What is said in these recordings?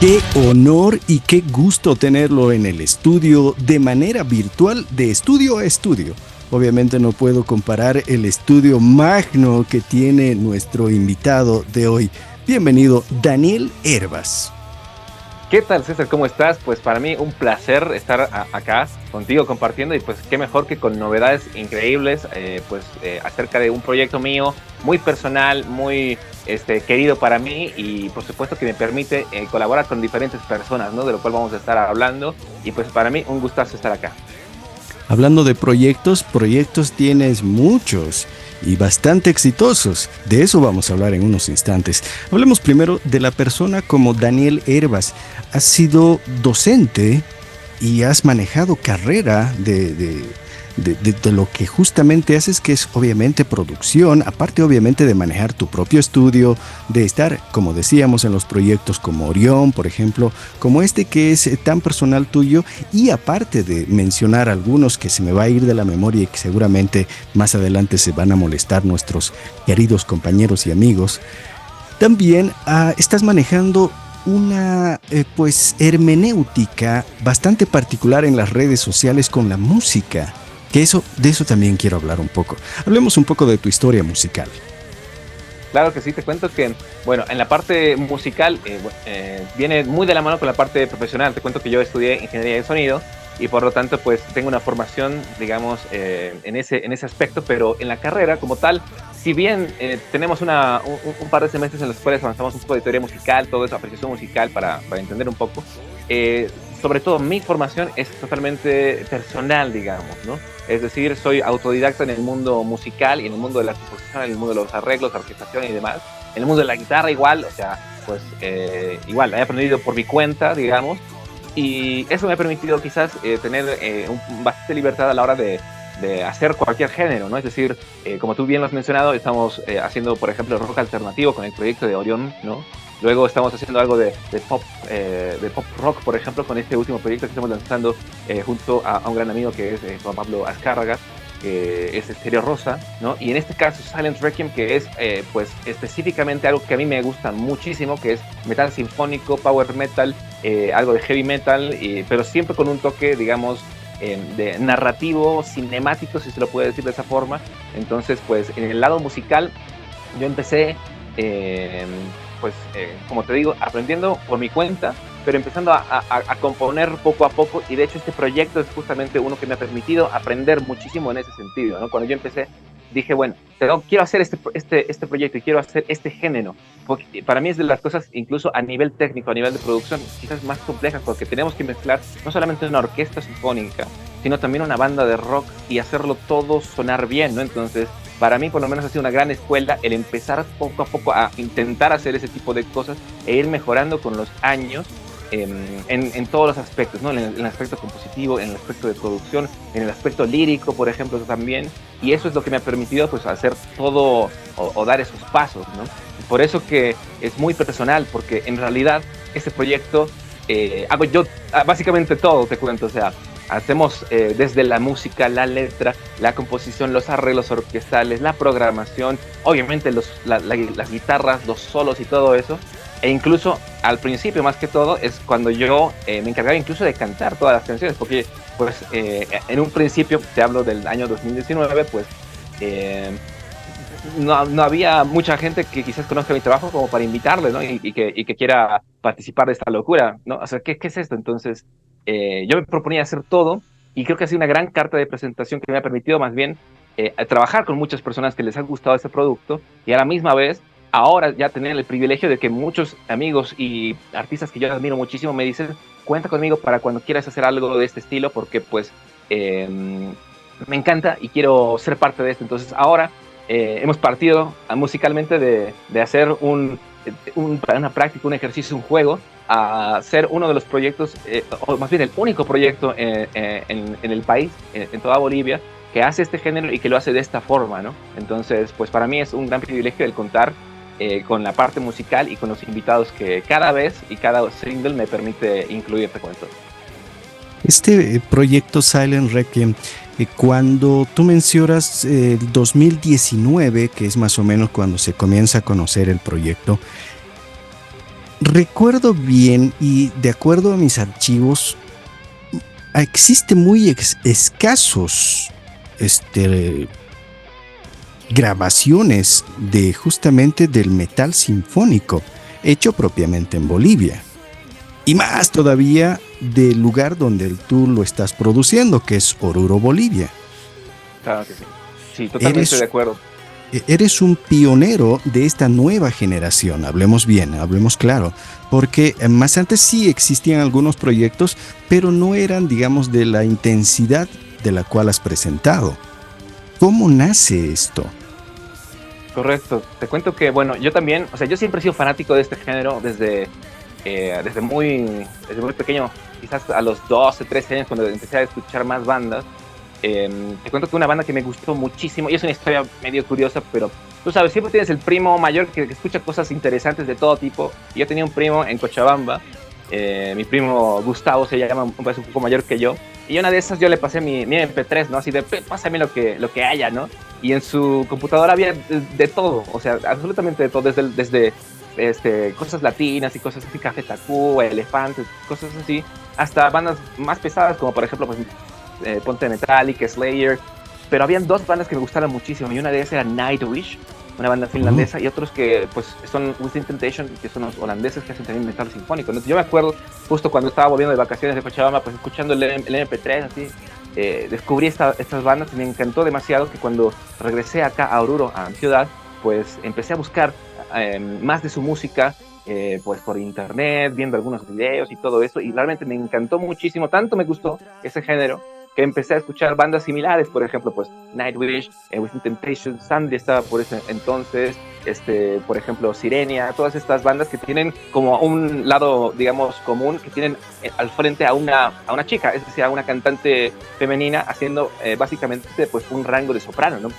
Qué honor y qué gusto tenerlo en el estudio de manera virtual, de estudio a estudio. Obviamente no puedo comparar el estudio magno que tiene nuestro invitado de hoy. Bienvenido, Daniel Hervas. ¿Qué tal, César? ¿Cómo estás? Pues para mí un placer estar acá contigo compartiendo y pues qué mejor que con novedades increíbles acerca de un proyecto mío muy personal, muy querido para mí y por supuesto que me permite colaborar con diferentes personas, ¿no? De lo cual vamos a estar hablando y pues para mí un gustazo estar acá. Hablando de proyectos tienes muchos y bastante exitosos. De eso vamos a hablar en unos instantes. Hablemos primero de la persona como Daniel Hervas. Has sido docente y has manejado carrera de lo que justamente haces, que es obviamente producción, aparte obviamente de manejar tu propio estudio, de estar, como decíamos, en los proyectos como Orión, por ejemplo, como este que es tan personal tuyo, y aparte de mencionar algunos que se me va a ir de la memoria y que seguramente más adelante se van a molestar nuestros queridos compañeros y amigos, también estás manejando una hermenéutica bastante particular en las redes sociales con la música. De eso también quiero hablar un poco. Hablemos un poco de tu historia musical. Claro que sí, te cuento que, bueno, en la parte musical viene muy de la mano con la parte profesional. Te cuento que yo estudié ingeniería de sonido y por lo tanto pues tengo una formación, digamos, en ese aspecto, pero en la carrera como tal, si bien tenemos un par de semestres en los cuales avanzamos un poco de teoría musical, todo eso, apreciación musical para entender un poco, sobre todo mi formación es totalmente personal, digamos, ¿no? Es decir, soy autodidacta en el mundo musical y en el mundo de la composición, en el mundo de los arreglos, la orquestación y demás. En el mundo de la guitarra igual, o sea, pues igual, he aprendido por mi cuenta, digamos, y eso me ha permitido quizás tener bastante libertad a la hora de hacer cualquier género, ¿no? Es decir, como tú bien lo has mencionado, estamos haciendo, por ejemplo, rock alternativo con el proyecto de Orión, ¿no? Luego estamos haciendo algo de pop rock, por ejemplo, con este último proyecto que estamos lanzando junto a un gran amigo que es Juan Pablo Azcárraga, que es Estéreo Rosa, ¿no? Y en este caso Silent Requiem, que es pues específicamente algo que a mí me gusta muchísimo, que es metal sinfónico, power metal, algo de heavy metal, pero siempre con un toque, digamos, de narrativo, cinemático, si se lo puede decir de esa forma. Entonces, pues en el lado musical yo empecé como te digo, aprendiendo por mi cuenta, pero empezando a componer poco a poco, y de hecho este proyecto es justamente uno que me ha permitido aprender muchísimo en ese sentido, ¿no? Cuando yo empecé, dije, bueno, quiero hacer este proyecto y quiero hacer este género, porque para mí es de las cosas, incluso a nivel técnico, a nivel de producción, quizás más complejas, porque tenemos que mezclar no solamente una orquesta sinfónica, sino también una banda de rock y hacerlo todo sonar bien, ¿no? Entonces, para mí por lo menos ha sido una gran escuela el empezar poco a poco a intentar hacer ese tipo de cosas e ir mejorando con los años en todos los aspectos, ¿no? En el aspecto compositivo, en el aspecto de producción, en el aspecto lírico, por ejemplo, también. Y eso es lo que me ha permitido pues hacer todo o dar esos pasos, ¿no? Por eso que es muy personal, porque en realidad este proyecto hago yo básicamente todo, te cuento, o sea, hacemos desde la música, la letra, la composición, los arreglos orquestales, la programación, obviamente las guitarras, los solos y todo eso. E incluso al principio, más que todo, es cuando yo me encargaba incluso de cantar todas las canciones, porque pues en un principio, te hablo del año 2019, pues no había mucha gente que quizás conozca mi trabajo como para invitarle, ¿no? Y que quiera participar de esta locura, ¿no? O sea, ¿qué es esto? Entonces, yo me proponía hacer todo y creo que ha sido una gran carta de presentación que me ha permitido más bien trabajar con muchas personas que les ha gustado este producto y a la misma vez ahora ya tener el privilegio de que muchos amigos y artistas que yo admiro muchísimo me dicen, cuenta conmigo para cuando quieras hacer algo de este estilo porque pues me encanta y quiero ser parte de esto. Entonces ahora hemos partido musicalmente de hacer una práctica, un ejercicio, un juego, a ser uno de los proyectos, o más bien el único proyecto en el país, en toda Bolivia, que hace este género y que lo hace de esta forma, ¿no? Entonces, pues para mí es un gran privilegio el contar con la parte musical y con los invitados que cada vez y cada single me permite incluir, te cuento. Este proyecto Silent Requiem, cuando tú mencionas el 2019, que es más o menos cuando se comienza a conocer el proyecto, Recuerdo bien y de acuerdo a mis archivos, existen muy escasos este, grabaciones de justamente del metal sinfónico, hecho propiamente en Bolivia. Y más todavía del lugar donde tú lo estás produciendo, que es Oruro, Bolivia. Claro que sí. Sí, totalmente de acuerdo. Eres un pionero de esta nueva generación, hablemos bien, hablemos claro, porque más antes sí existían algunos proyectos, pero no eran, digamos, de la intensidad de la cual has presentado. ¿Cómo nace esto? Correcto. Te cuento que, bueno, yo también, o sea, yo siempre he sido fanático de este género desde muy pequeño, quizás a los 12, 13 años, cuando empecé a escuchar más bandas. Te cuento que una banda que me gustó muchísimo, y es una historia medio curiosa, pero tú sabes, siempre tienes el primo mayor que escucha cosas interesantes de todo tipo. Y yo tenía un primo en Cochabamba, mi primo Gustavo se llama, un poco mayor que yo, y una de esas yo le pasé mi MP3, ¿no? Así de, pásame lo que haya, ¿no? Y en su computadora había de todo, o sea, absolutamente de todo, desde cosas latinas y cosas así, Café Tacuba, Elefantes, cosas así, hasta bandas más pesadas, como por ejemplo, pues, ponte Metallica, Slayer, pero habían dos bandas que me gustaron muchísimo, y una de ellas era Nightwish, una banda finlandesa, y otros que pues son Within Temptation, que son los holandeses que hacen también metal sinfónico. Entonces yo me acuerdo, justo cuando estaba volviendo de vacaciones de Cochabamba, pues escuchando el MP3, así, descubrí estas bandas y me encantó demasiado, que cuando regresé acá a Oruro, a mi ciudad, pues empecé a buscar más de su música, pues por internet, viendo algunos videos y todo eso, y realmente me encantó muchísimo, tanto me gustó ese género, que empecé a escuchar bandas similares, por ejemplo, pues Nightwish, Within Temptation, Sandy estaba por ese entonces, por ejemplo, Sirenia, todas estas bandas que tienen como un lado, digamos, común, que tienen al frente a una chica, es decir, a una cantante femenina haciendo básicamente pues un rango de soprano, ¿no?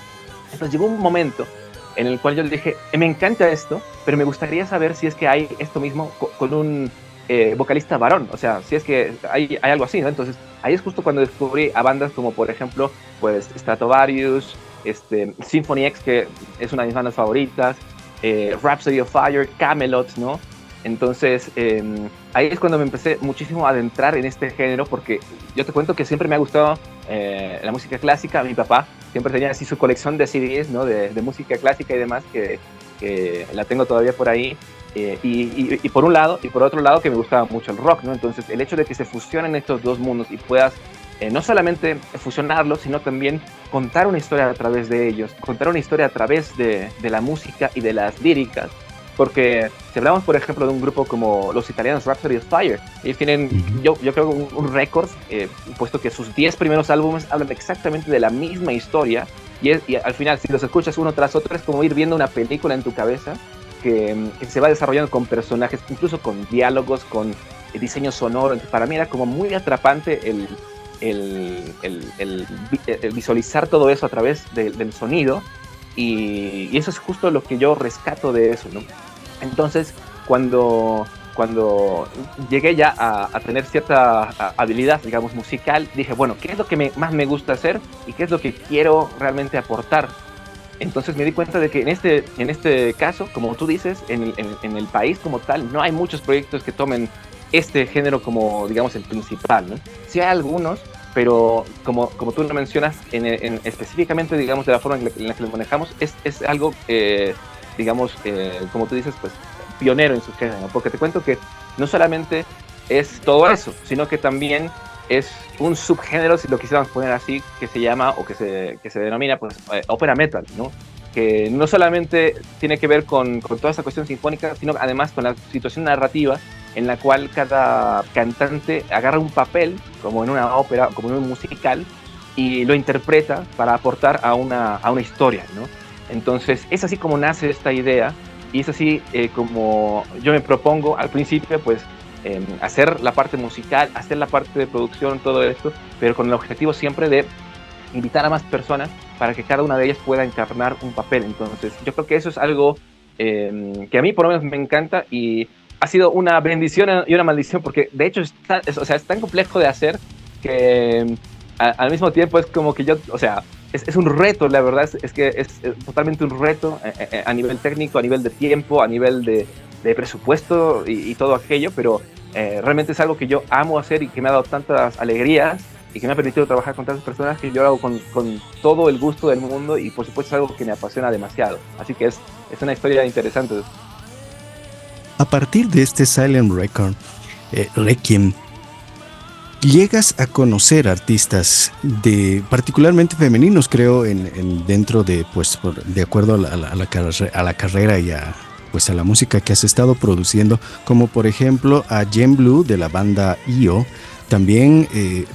Entonces llegó un momento en el cual yo le dije, me encanta esto, pero me gustaría saber si es que hay esto mismo con un vocalista varón, o sea, si es que hay algo así, ¿no? Entonces, ahí es justo cuando descubrí a bandas como, por ejemplo, pues Stratovarius, Symphony X, que es una de mis bandas favoritas, Rhapsody of Fire, Camelot, ¿no? Entonces, ahí es cuando me empecé muchísimo a adentrar en este género, porque yo te cuento que siempre me ha gustado la música clásica. Mi papá siempre tenía así su colección de CDs, ¿no? De música clásica y demás, que la tengo todavía por ahí. Y por un lado, y por otro lado, que me gustaba mucho el rock, ¿no? Entonces, el hecho de que se fusionen estos dos mundos y puedas no solamente fusionarlos, sino también contar una historia a través de ellos, contar una historia a través de la música y de las líricas. Porque si hablamos, por ejemplo, de un grupo como los italianos Rhapsody of Fire, ellos tienen, yo creo, un récord, puesto que sus 10 primeros álbumes hablan exactamente de la misma historia, y al final, si los escuchas uno tras otro, es como ir viendo una película en tu cabeza, que se va desarrollando con personajes, incluso con diálogos, con diseño sonoro. Entonces, para mí era como muy atrapante el visualizar todo eso a través del sonido, y eso es justo lo que yo rescato de eso, ¿no? Entonces, cuando llegué ya a tener cierta habilidad, digamos, musical, dije, bueno, ¿qué es lo que más me gusta hacer y qué es lo que quiero realmente aportar? Entonces me di cuenta de que en este caso, como tú dices, en el país como tal, no hay muchos proyectos que tomen este género como, digamos, el principal, ¿no? Sí hay algunos, pero como tú lo mencionas, específicamente, digamos, de la forma en la que lo manejamos, es algo, digamos, como tú dices, pues, pionero en su género, porque te cuento que no solamente es todo eso, sino que también es un subgénero, si lo quisiéramos poner así, que se llama, o que se denomina, pues, ópera metal, ¿no? Que no solamente tiene que ver con toda esa cuestión sinfónica, sino además con la situación narrativa, en la cual cada cantante agarra un papel, como en una ópera, como en un musical, y lo interpreta para aportar a una historia, ¿no? Entonces, es así como nace esta idea, y es así como yo me propongo al principio, pues, hacer la parte musical, hacer la parte de producción, todo esto, pero con el objetivo siempre de invitar a más personas para que cada una de ellas pueda encarnar un papel. Entonces, yo creo que eso es algo que a mí por lo menos me encanta, y ha sido una bendición y una maldición, porque de hecho es tan complejo de hacer que al mismo tiempo es como que es un reto, la verdad, es que es totalmente un reto a nivel técnico, a nivel de tiempo, a nivel de de presupuesto y todo aquello, pero realmente es algo que yo amo hacer y que me ha dado tantas alegrías y que me ha permitido trabajar con tantas personas que yo lo hago con todo el gusto del mundo y por supuesto es algo que me apasiona demasiado. Así que es una historia interesante. A partir de este Silent Record, Requiem, llegas a conocer artistas particularmente femeninos, creo, dentro de, pues, de acuerdo a la carrera y pues a la música que has estado produciendo, como por ejemplo a Jem Blue de la banda IO. También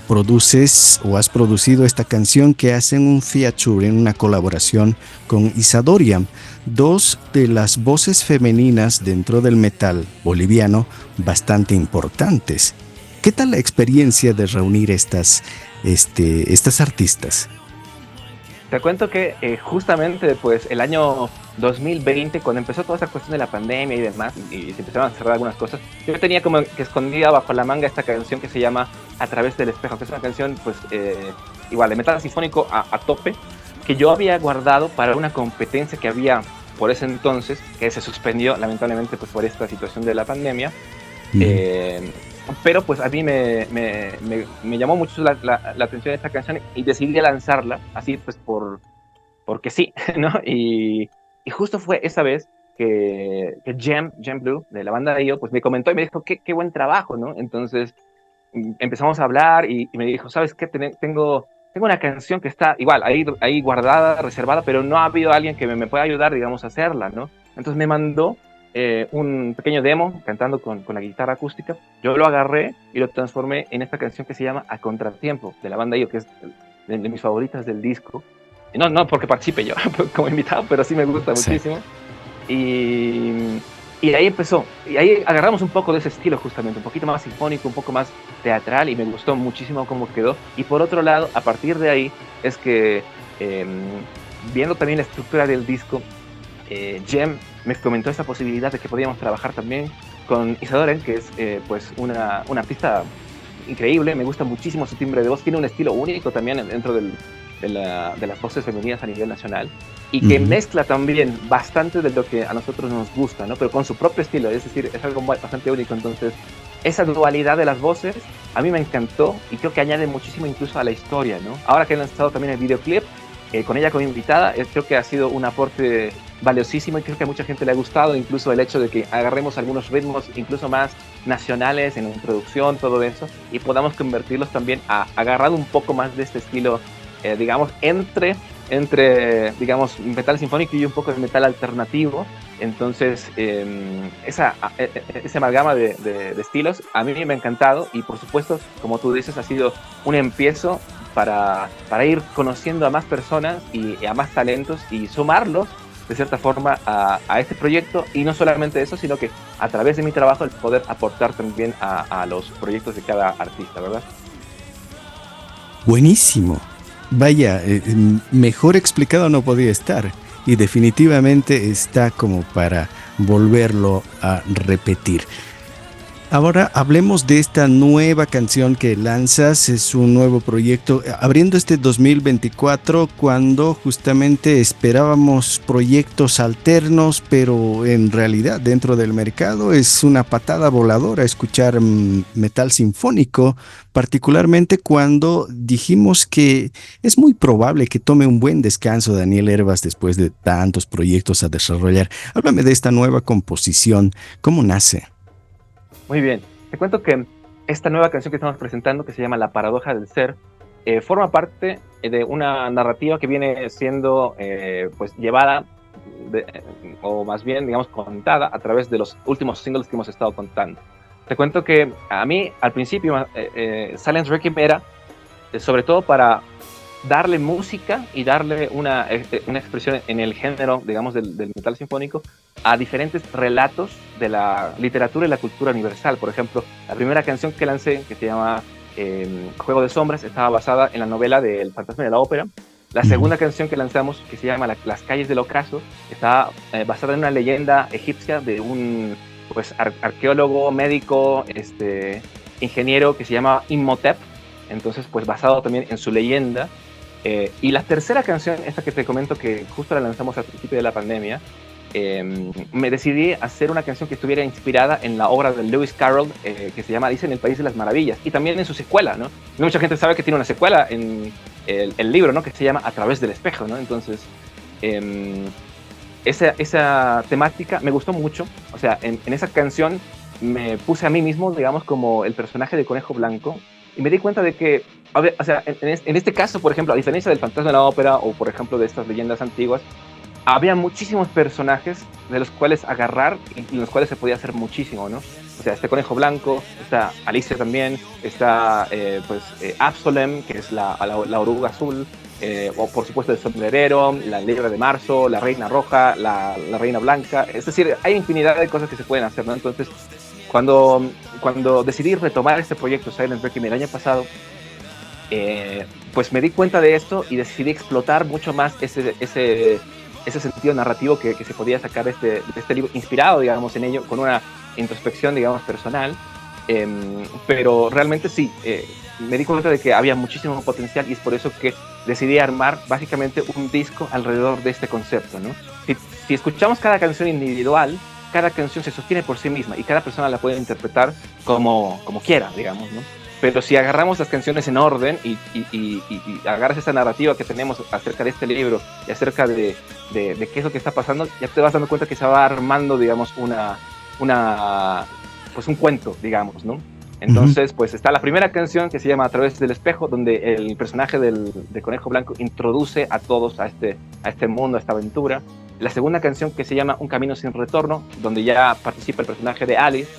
produces o has producido esta canción que hacen un featuring, una colaboración con Isadora, dos de las voces femeninas dentro del metal boliviano bastante importantes. ¿Qué tal la experiencia de reunir estas artistas? Te cuento que justamente pues el año 2020, cuando empezó toda esta cuestión de la pandemia y demás, y se empezaron a cerrar algunas cosas, yo tenía como que escondida bajo la manga esta canción que se llama A través del espejo, que es una canción pues igual de metal sinfónico a tope, que yo había guardado para una competencia que había por ese entonces, que se suspendió lamentablemente pues por esta situación de la pandemia. Pero pues a mí me llamó mucho la atención esta canción y decidí lanzarla, así pues porque sí, ¿no? Y justo fue esa vez que Jem Blue, de la banda de IO, pues me comentó y me dijo, qué buen trabajo, ¿no? Entonces empezamos a hablar y me dijo, ¿sabes qué? Tengo una canción que está igual, ahí guardada, reservada, pero no ha habido alguien que me pueda ayudar, digamos, a hacerla, ¿no? Entonces me mandó un pequeño demo cantando con la guitarra acústica. Yo lo agarré y lo transformé en esta canción que se llama A Contratiempo, de la banda IO, que es de mis favoritas del disco. No porque participe yo como invitado, pero sí me gusta muchísimo. Y ahí empezó, y ahí agarramos un poco de ese estilo justamente, un poquito más sinfónico, un poco más teatral, y me gustó muchísimo cómo quedó. Y por otro lado, a partir de ahí, es que viendo también la estructura del disco, Jem me comentó esa posibilidad de que podíamos trabajar también con Isadora, que es pues una artista increíble, me gusta muchísimo su timbre de voz, tiene un estilo único también dentro de las voces femeninas a nivel nacional, y que mezcla también bastante de lo que a nosotros nos gusta, ¿no? Pero con su propio estilo, es decir, es algo bastante único. Entonces, esa dualidad de las voces a mí me encantó y creo que añade muchísimo incluso a la historia, ¿no? Ahora que han lanzado también el videoclip, con ella como invitada, creo que ha sido un aporte valiosísimo y creo que a mucha gente le ha gustado, incluso el hecho de que agarremos algunos ritmos incluso más nacionales en introducción, todo eso, y podamos convertirlos también a agarrar un poco más de este estilo, digamos, entre digamos, metal sinfónico y un poco de metal alternativo. Entonces, esa amalgama de estilos a mí me ha encantado y por supuesto, como tú dices, ha sido un empiezo para ir conociendo a más personas y a más talentos y sumarlos de cierta forma a este proyecto, y no solamente eso, sino que a través de mi trabajo el poder aportar también a los proyectos de cada artista, ¿verdad? Buenísimo. Vaya, mejor explicado no podía estar y definitivamente está como para volverlo a repetir. Ahora hablemos de esta nueva canción que lanzas, es un nuevo proyecto, abriendo este 2024 cuando justamente esperábamos proyectos alternos, pero en realidad dentro del mercado es una patada voladora escuchar metal sinfónico, particularmente cuando dijimos que es muy probable que tome un buen descanso Daniel Hervas después de tantos proyectos a desarrollar. Háblame de esta nueva composición, ¿cómo nace? Muy bien, te cuento que esta nueva canción que estamos presentando, que se llama La Paradoja del Ser, forma parte de una narrativa que viene siendo pues llevada, o más bien, digamos, contada a través de los últimos singles que hemos estado contando. Te cuento que a mí, al principio, Silent Requiem era sobre todo para darle música y darle una expresión en el género, digamos, del metal sinfónico a diferentes relatos de la literatura y la cultura universal. Por ejemplo, la primera canción que lancé, que se llama Juego de Sombras, estaba basada en la novela del Fantasma de la Ópera. La segunda canción que lanzamos, que se llama Las calles del ocaso, está basada en una leyenda egipcia de un pues, arqueólogo, médico, ingeniero que se llama Imhotep. Entonces, pues basado también en su leyenda. Y la tercera canción, esta que te comento que justo la lanzamos al principio de la pandemia, me decidí a hacer una canción que estuviera inspirada en la obra de Lewis Carroll, que se llama Alicia en el País de las Maravillas, y también en su secuela, ¿no? No mucha gente sabe que tiene una secuela en el libro, ¿no? Que se llama A través del espejo, ¿no? Entonces, esa temática me gustó mucho. O sea, en esa canción me puse a mí mismo, digamos, como el personaje de Conejo Blanco, y me di cuenta de que, a ver, o sea, en este caso, por ejemplo, a diferencia del Fantasma de la Ópera o, por ejemplo, de estas leyendas antiguas, había muchísimos personajes de los cuales agarrar y en los cuales se podía hacer muchísimo, ¿no? O sea, este Conejo Blanco, está Alicia también, está Absolem, que es la oruga azul, o por supuesto el sombrerero, la Liebre de Marzo, la Reina Roja, la Reina Blanca. Es decir, hay infinidad de cosas que se pueden hacer, ¿no? Entonces, cuando decidí retomar este proyecto Silent Requiem el año pasado, pues me di cuenta de esto y decidí explotar mucho más ese sentido narrativo que se podía sacar de este libro, inspirado, digamos, en ello, con una introspección, digamos, personal. Pero realmente sí, me di cuenta de que había muchísimo potencial y es por eso que decidí armar básicamente un disco alrededor de este concepto, ¿no? Si escuchamos cada canción individual, cada canción se sostiene por sí misma y cada persona la puede interpretar como quiera, digamos, ¿no? Pero si agarramos las canciones en orden y agarras esa narrativa que tenemos acerca de este libro y acerca de qué es lo que está pasando, ya te vas dando cuenta que se va armando, digamos, pues un cuento, digamos, ¿no? Entonces, pues está la primera canción que se llama A través del espejo, donde el personaje de Conejo Blanco introduce a todos a este mundo, a esta aventura. La segunda canción que se llama Un camino sin retorno, donde ya participa el personaje de Alice,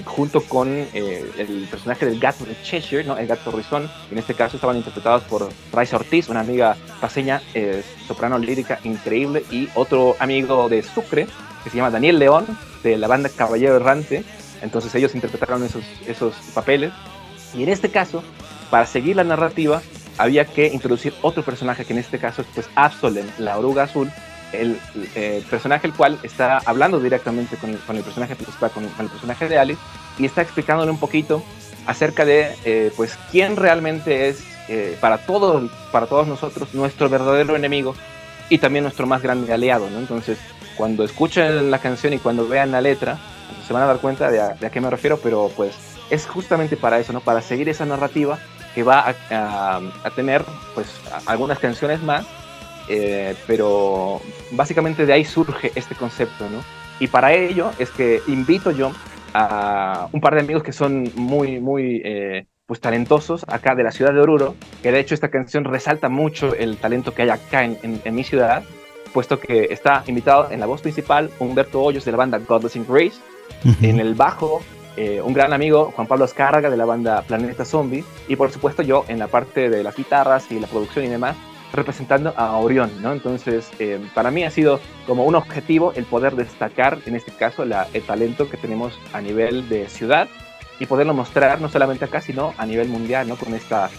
junto con el personaje del gato de Cheshire, ¿no? El gato Rizón. En este caso estaban interpretados por Raiza Ortiz, una amiga paseña, soprano lírica increíble, y otro amigo de Sucre, que se llama Daniel León, de la banda Caballero Errante. Entonces ellos interpretaron esos papeles. Y en este caso, para seguir la narrativa, había que introducir otro personaje, que en este caso es pues Absolem, la oruga azul, el personaje el cual está hablando directamente con el personaje principal, con el personaje de Alice, y está explicándole un poquito acerca de pues quién realmente es para todos nosotros nuestro verdadero enemigo y también nuestro más grande aliado, ¿no? Entonces, cuando escuchen la canción y cuando vean la letra, pues, se van a dar cuenta de a qué me refiero, pero pues es justamente para eso, ¿no? Para seguir esa narrativa que va a tener pues algunas canciones más. Pero básicamente de ahí surge este concepto, ¿no? Y para ello es que invito yo a un par de amigos que son muy pues talentosos acá de la ciudad de Oruro, que de hecho esta canción resalta mucho el talento que hay acá en mi ciudad, puesto que está invitado en la voz principal Humberto Hoyos de la banda Godless in Grace, en el bajo un gran amigo, Juan Pablo Azcárraga, de la banda Planeta Zombie, y por supuesto yo en la parte de las guitarras y la producción y demás, representando a Orión, ¿no? Entonces, para mí ha sido como un objetivo el poder destacar, en este caso, el talento que tenemos a nivel de ciudad y poderlo mostrar no solamente acá, sino a nivel mundial, ¿no? Con esta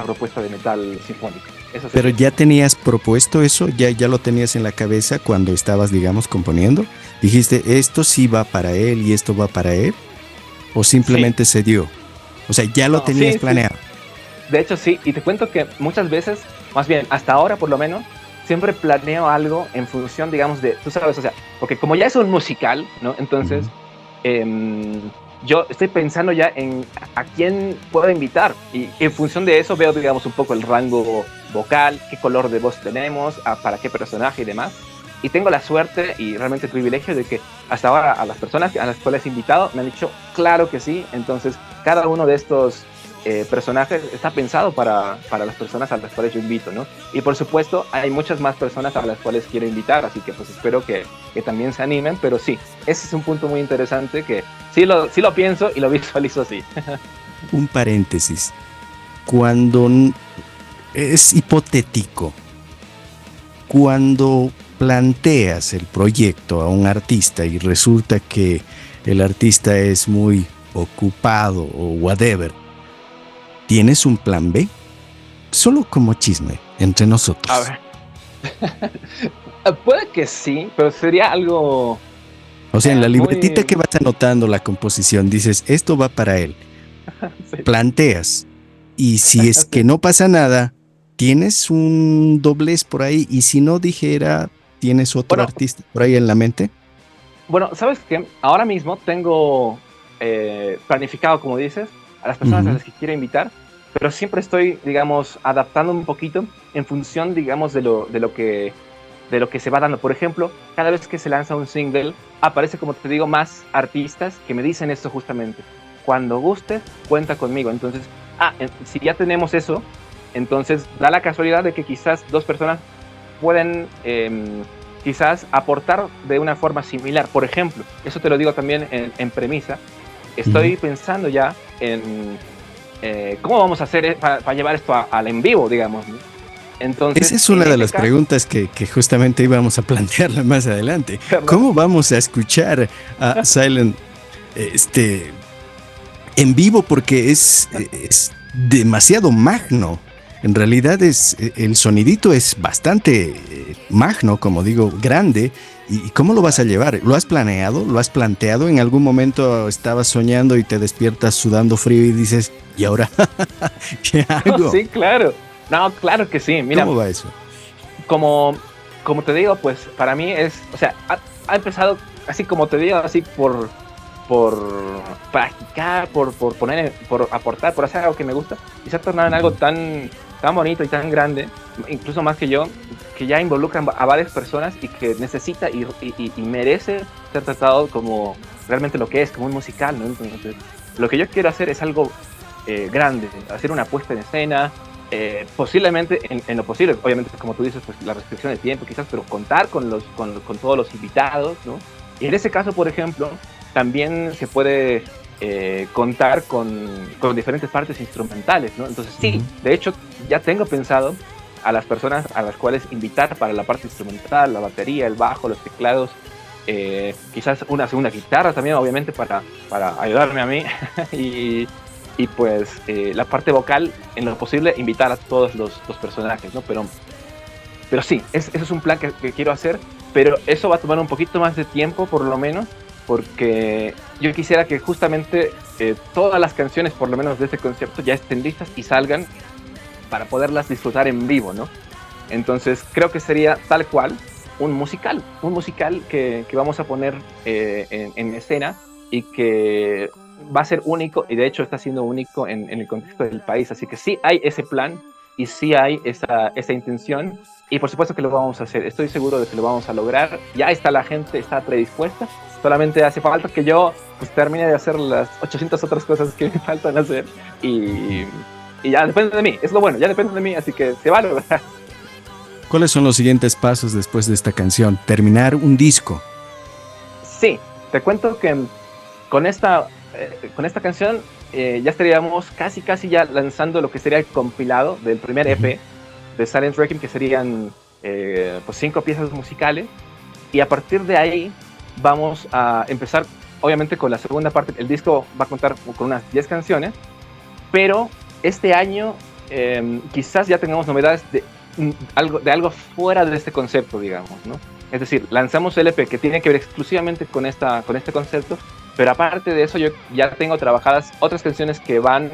propuesta de metal sinfónico. Eso Pero ya tenías propuesto eso, ya lo tenías en la cabeza cuando estabas, digamos, componiendo. Dijiste, esto sí va para él y esto va para él, o simplemente se dio. O sea, ya lo tenías planeado. Sí. De hecho, sí, y te cuento que muchas veces, más bien, hasta ahora por lo menos, siempre planeo algo en función, digamos, de, tú sabes, o sea, porque como ya es un musical, ¿no? Entonces, yo estoy pensando ya en a quién puedo invitar y en función de eso veo, digamos, un poco el rango vocal, qué color de voz tenemos, para qué personaje y demás. Y tengo la suerte y realmente el privilegio de que hasta ahora a las personas a las cuales he invitado me han dicho claro que sí. Entonces, cada uno de estos personajes está pensado para las personas a las cuales yo invito, ¿no? Y por supuesto hay muchas más personas a las cuales quiero invitar, así que pues espero que también se animen, pero sí, ese es un punto muy interesante que sí lo pienso y lo visualizo así. Un paréntesis, cuando es hipotético, cuando planteas el proyecto a un artista y resulta que el artista es muy ocupado o whatever, ¿tienes un plan B? Solo como chisme entre nosotros. A ver. Puede que sí, pero sería algo... O sea, en la libretita que vas anotando la composición, dices, esto va para él. Sí. Planteas. Y si es que no pasa nada, tienes un doblez por ahí. Y si no, dijera, ¿Tienes otro Bueno, artista por ahí en la mente? bueno, ¿sabes qué? Ahora mismo tengo planificado, como dices, a las personas a Ujú. las que quiero invitar, pero siempre estoy, digamos, adaptando un poquito en función, digamos, de lo que se va dando. Por ejemplo, cada vez que se lanza un single, aparece, como te digo, más artistas que me dicen esto justamente. Cuando gustes, cuenta conmigo. Entonces, si ya tenemos eso, entonces da la casualidad de que quizás dos personas pueden quizás aportar de una forma similar. Por ejemplo, eso te lo digo también en premisa, Ujú. estoy pensando ya en cómo vamos a hacer para llevar esto al en vivo, digamos, ¿no? Esa Entonces, es en una de ese las caso, preguntas que justamente íbamos a plantearla más adelante. ¿verdad? ¿Cómo vamos a escuchar a Silent este, en vivo? Porque es demasiado magno. En realidad el sonidito es bastante magno, como digo, grande. ¿Y cómo lo vas a llevar? ¿Lo has planeado? ¿Lo has planteado? ¿En algún momento estabas soñando y te despiertas sudando frío y dices, ¿y ahora qué hago? Sí, claro. No, claro que sí. Mira, ¿Cómo va eso? como, como te digo, pues para mí es, o sea, ha empezado así como te digo, así por practicar, por poner, por aportar, por hacer algo que me gusta, y se ha tornado en algo tan bonito y tan grande, incluso más que yo, que ya involucra a varias personas y que necesita y merece ser tratado como realmente lo que es, como un musical, ¿no? Entonces, lo que yo quiero hacer es algo grande, hacer una puesta en escena, posiblemente en lo posible, obviamente como tú dices, pues la restricción de tiempo quizás, pero contar con todos los invitados, ¿no? Y en ese caso, por ejemplo, también se puede contar con diferentes partes instrumentales, ¿no? Entonces sí, Ujú. de hecho ya tengo pensado a las personas a las cuales invitar para la parte instrumental, la batería, el bajo, los teclados, quizás una segunda guitarra también, obviamente, para ayudarme a mí. y, y pues la parte vocal, en lo posible, invitar a todos los personajes, ¿no? Pero sí, ese es un plan que quiero hacer, pero eso va a tomar un poquito más de tiempo, por lo menos, porque yo quisiera que justamente todas las canciones, por lo menos de este concepto, ya estén listas y salgan para poderlas disfrutar en vivo, ¿no? Entonces creo que sería tal cual un musical que vamos a poner en escena y que va a ser único, y de hecho está siendo único en el contexto del país, así que sí hay ese plan y sí hay esa intención, y por supuesto que lo vamos a hacer, estoy seguro de que lo vamos a lograr, ya está la gente, está predispuesta, solamente hace falta que yo pues termine de hacer las 800 otras cosas que me faltan hacer, y, y ya depende de mí, es lo bueno, ya depende de mí, así que se va a lograr. ¿Cuáles son los siguientes pasos después de esta canción? Terminar un disco. Sí, te cuento que con esta canción ya estaríamos casi ya lanzando lo que sería el compilado del primer Ujú. EP de Silent Requiem, que serían pues 5 piezas musicales, y a partir de ahí vamos a empezar, obviamente, con la segunda parte. El disco va a contar con unas 10 canciones, pero este año quizás ya tengamos novedades de algo fuera de este concepto, digamos, ¿no? Es decir, lanzamos el EP que tiene que ver exclusivamente con este concepto, pero aparte de eso yo ya tengo trabajadas otras canciones que van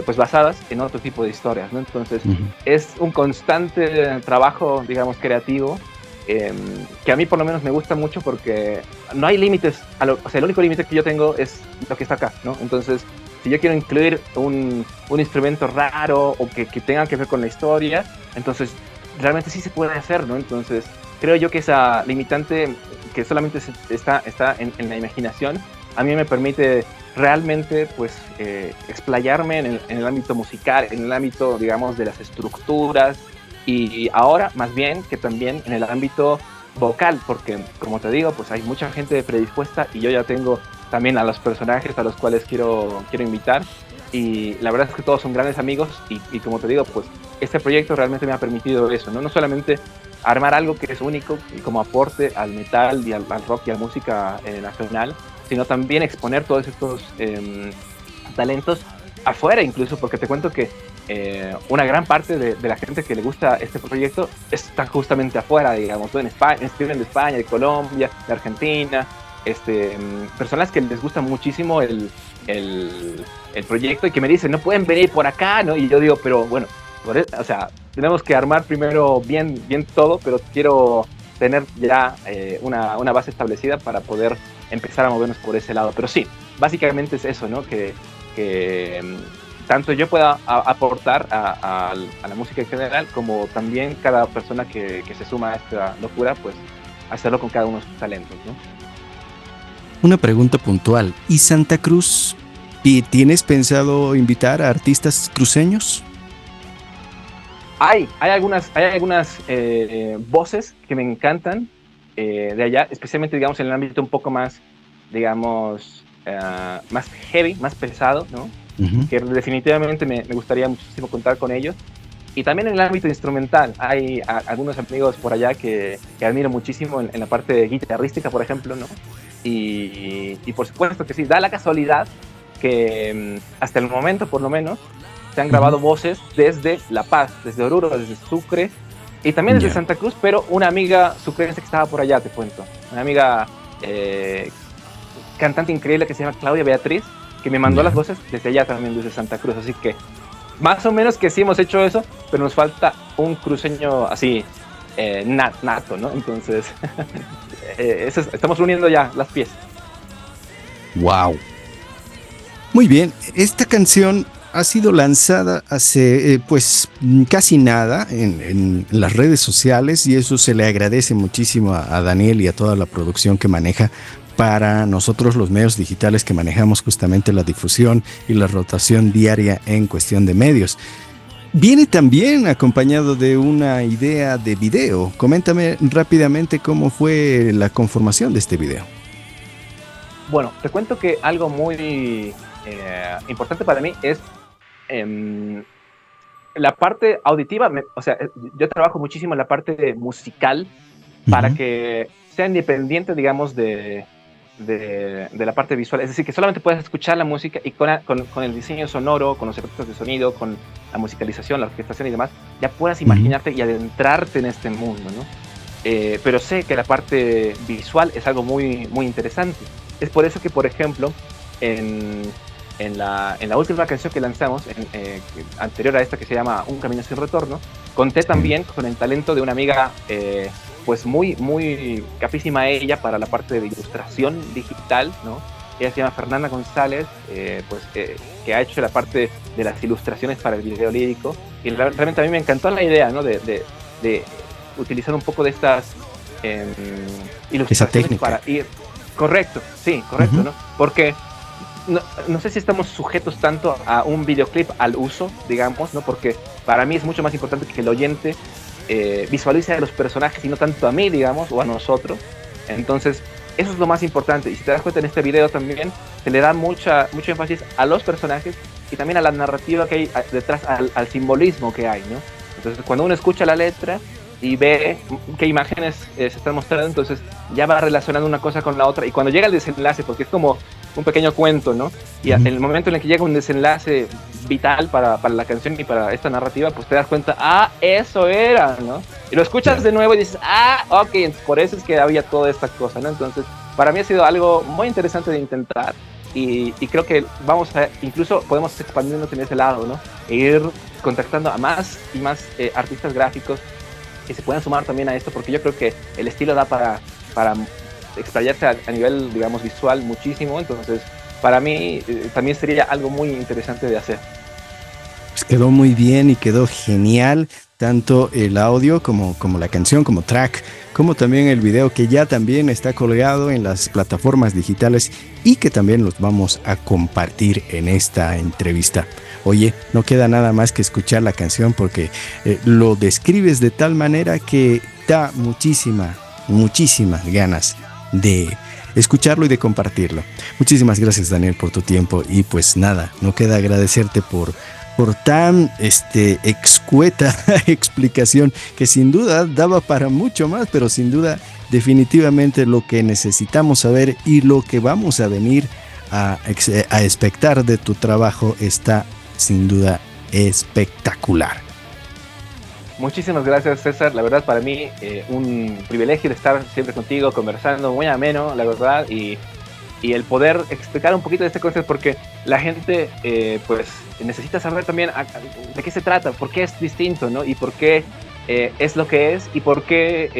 pues basadas en otro tipo de historias, ¿no? Entonces Ujú. es un constante trabajo, digamos, creativo, eh, que a mí por lo menos me gusta mucho porque no hay límites, o sea, el único límite que yo tengo es lo que está acá, ¿no? Entonces, si yo quiero incluir un instrumento raro o que tenga que ver con la historia, entonces realmente sí se puede hacer, ¿no? Entonces, creo yo que esa limitante que solamente está en la imaginación, a mí me permite realmente pues explayarme en el ámbito musical, en el ámbito, digamos, de las estructuras, y ahora más bien que también en el ámbito vocal, porque como te digo, pues hay mucha gente predispuesta y yo ya tengo también a los personajes a los cuales quiero invitar, y la verdad es que todos son grandes amigos, y como te digo, pues este proyecto realmente me ha permitido eso, ¿no? No solamente armar algo que es único y como aporte al metal y al rock y a la música nacional, sino también exponer todos estos talentos afuera incluso, porque te cuento que una gran parte de la gente que le gusta este proyecto está justamente afuera, digamos, ¿no? En España, escriben de España, de Colombia, de Argentina, personas que les gusta muchísimo el proyecto y que me dicen, no pueden venir por acá, ¿no? Y yo digo, pero bueno, o sea, tenemos que armar primero bien todo, pero quiero tener ya una base establecida para poder empezar a movernos por ese lado. Pero sí, básicamente es eso, ¿no? Que tanto yo pueda aportar a la música en general, como también cada persona que se suma a esta locura, pues hacerlo con cada uno de sus talentos, ¿no? Una pregunta puntual. ¿Y Santa Cruz? ¿Y tienes pensado invitar a artistas cruceños? Hay algunas voces que me encantan de allá, especialmente, digamos, en el ámbito un poco más, digamos, más heavy, más pesado, ¿no? Uh-huh. Que definitivamente me gustaría muchísimo contar con ellos. Y también en el ámbito instrumental, hay algunos amigos por allá que admiro muchísimo en la parte guitarrística, por ejemplo, ¿no? Y por supuesto que sí, da la casualidad que hasta el momento, por lo menos, se han grabado voces desde La Paz, desde Oruro, desde Sucre y también desde Santa Cruz, pero una amiga sucrense que estaba por allá, te cuento. Una amiga cantante increíble que se llama Claudia Beatriz, que me mandó las voces desde allá también, desde Santa Cruz. Así que más o menos que sí hemos hecho eso, pero nos falta un cruceño así, nato, ¿no? Entonces, estamos uniendo ya las piezas. ¡Wow! Muy bien, esta canción ha sido lanzada hace pues casi nada en las redes sociales, y eso se le agradece muchísimo a Daniel y a toda la producción que maneja para nosotros los medios digitales que manejamos justamente la difusión y la rotación diaria en cuestión de medios. Viene también acompañado de una idea de video. Coméntame rápidamente cómo fue la conformación de este video. Bueno, te cuento que algo muy importante para mí es la parte auditiva. O sea, yo trabajo muchísimo en la parte musical para que sea independiente, digamos, de la parte visual. Es decir, que solamente puedas escuchar la música y con el diseño sonoro, con los efectos de sonido, con la musicalización, la orquestación y demás, ya puedas imaginarte y adentrarte en este mundo, ¿no? Pero sé que la parte visual es algo muy, muy interesante. Es por eso que, por ejemplo, en la última canción que lanzamos, anterior a esta, que se llama Un Camino Sin Retorno, conté también con el talento de una amiga pues muy, muy capísima ella para la parte de ilustración digital, ¿no? Ella se llama Fernanda González, que ha hecho la parte de las ilustraciones para el video lírico, y realmente a mí me encantó la idea, ¿no? De utilizar un poco de estas ilustraciones para ir... Correcto, sí, correcto, ¿no? Porque no sé si estamos sujetos tanto a un videoclip al uso, digamos, ¿no? Porque para mí es mucho más importante que el oyente visualice a los personajes y no tanto a mí, digamos, o a nosotros. Entonces, eso es lo más importante. Y si te das cuenta, en este video también se le da mucho énfasis a los personajes y también a la narrativa que hay detrás, al simbolismo que hay, ¿no? Entonces, cuando uno escucha la letra y ve qué imágenes se están mostrando, entonces ya va relacionando una cosa con la otra. Y cuando llega el desenlace, porque es como un pequeño cuento, ¿no? Y en el momento en el que llega un desenlace vital para la canción y para esta narrativa, pues te das cuenta, eso era, ¿no? Y lo escuchas de nuevo y dices, ok, por eso es que había toda esta cosa, ¿no? Entonces, para mí ha sido algo muy interesante de intentar, y creo que incluso podemos expandirnos en ese lado, ¿no? E ir contactando a más y más artistas gráficos que se puedan sumar también a esto, porque yo creo que el estilo da para explayarse a nivel, digamos, visual muchísimo. Entonces, para mí también sería algo muy interesante de hacer. Pues quedó muy bien y quedó genial, tanto el audio como la canción, como track, como también el video, que ya también está colgado en las plataformas digitales y que también los vamos a compartir en esta entrevista. Oye, no queda nada más que escuchar la canción, porque lo describes de tal manera que da muchísimas ganas de escucharlo y de compartirlo. Muchísimas gracias, Daniel, por tu tiempo, y pues nada, no queda agradecerte por tan excueta explicación, que sin duda daba para mucho más, pero sin duda definitivamente lo que necesitamos saber y lo que vamos a venir a expectar de tu trabajo está sin duda espectacular. Muchísimas gracias, César. La verdad, para mí un privilegio de estar siempre contigo, conversando, muy ameno, la verdad, y el poder explicar un poquito de este concepto, porque la gente pues necesita saber también de qué se trata, por qué es distinto, ¿no? Y por qué es lo que es, y por qué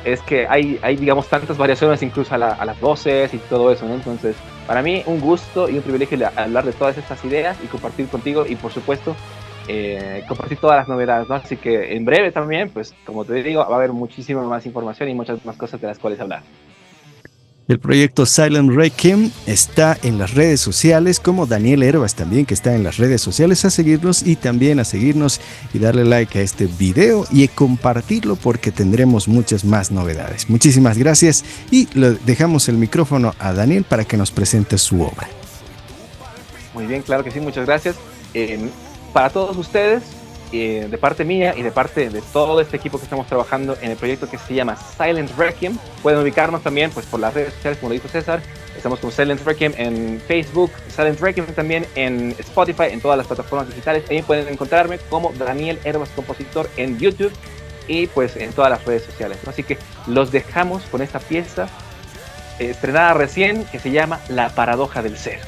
es que hay digamos, tantas variaciones incluso a las voces y todo eso, ¿no? Entonces, para mí, un gusto y un privilegio hablar de todas estas ideas y compartir contigo y, por supuesto, compartir todas las novedades, ¿no? Así que en breve también, pues, como te digo, va a haber muchísima más información y muchas más cosas de las cuales hablar. El proyecto Silent Requiem está en las redes sociales, como Daniel Hervas también, que está en las redes sociales, a seguirnos y también a seguirnos y darle like a este video y compartirlo porque tendremos muchas más novedades. Muchísimas gracias y le dejamos el micrófono a Daniel para que nos presente su obra. Muy bien, claro que sí, muchas gracias. Para todos ustedes, de parte mía y de parte de todo este equipo que estamos trabajando en el proyecto que se llama Silent Requiem, pueden ubicarnos también pues, por las redes sociales, como lo dijo César. Estamos con Silent Requiem en Facebook, Silent Requiem también en Spotify, en todas las plataformas digitales. También pueden encontrarme como Daniel Hervas Compositor en YouTube y pues en todas las redes sociales, ¿no? Así que los dejamos con esta pieza estrenada recién que se llama La Paradoja del Ser.